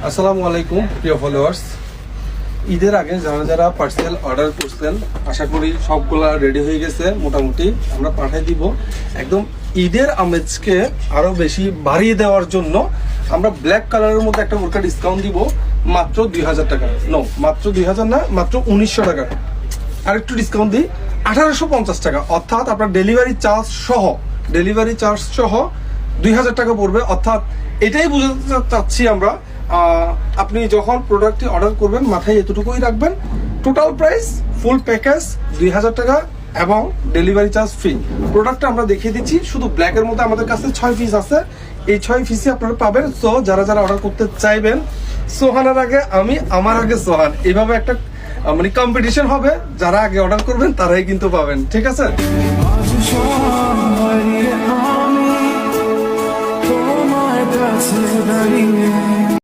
আসসালামু আলাইকুম প্রিয় ফলোয়ার্স। ঈদের আগে যারা যারা পার্সেল অর্ডার করছেন আশা করি সবগুলা রেডি হয়ে গেছে। মোটামুটি আমরা পাঠিয়ে দিব। একদম ঈদের আমেজকে আরো বেশি বাড়িয়ে দেওয়ার জন্য আমরা ব্ল্যাক কালারের মধ্যে একটা বোরকা ডিসকাউন্ট দিব মাত্র 2000 টাকা। নো, মাত্র 2000 না, মাত্র 1900 টাকা। আর একটু ডিসকাউন্ট দিই 1850 টাকা, অর্থাৎ আপনার ডেলিভারি চার্জ সহ 2000 টাকা পড়বে। অর্থাৎ এটাই বোঝাতে চাচ্ছি আমরা, আপনি যখন প্রোডাক্টটি অর্ডার করবেন মাথায় এতটুকুই রাখবেন, টোটাল প্রাইস ফুল প্যাকেজ 2000 টাকা এবং ডেলিভারি চার্জ ফ্রি। প্রোডাক্টটা আমরা দেখিয়ে দিচ্ছি। শুধু ব্ল্যাকের মধ্যে আমাদের কাছে 6 পিস আছে, এই 6 পিসই আপনারা পাবেন। সো যারা যারা অর্ডার করতে চাইবেন, সোহানের আগে আমি, আমার আগে সোহান, এইভাবে একটা মানে কম্পিটিশন হবে। যারা আগে অর্ডার করবেন তারাই কিন্তু পাবেন, ঠিক আছে?